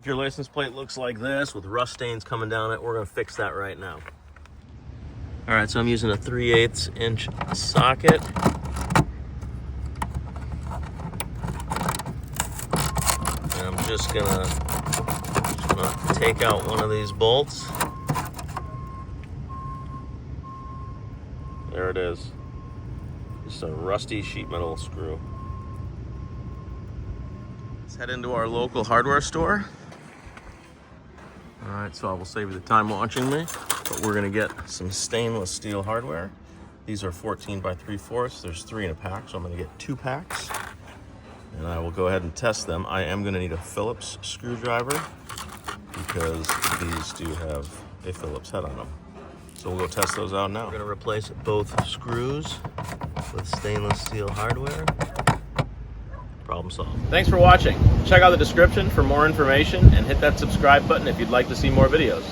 If your license plate looks like this with rust stains coming down it, we're gonna fix that right now. All right, so I'm using a 3/8 inch socket. And I'm just gonna take out one of these bolts. There it is. Just a rusty sheet metal screw. Let's head into our local hardware store. All right, so I will save you the time watching me, but we're gonna get some stainless steel hardware. These are 14 by 3/4. There's 3 in a pack, so I'm gonna get 2 packs. And I will go ahead and test them. I am gonna need a Phillips screwdriver because these do have a Phillips head on them. So we'll go test those out now. We're gonna replace both screws with stainless steel hardware. Problem solved. Thanks for watching. Check out the description for more information and hit that subscribe button if you'd like to see more videos.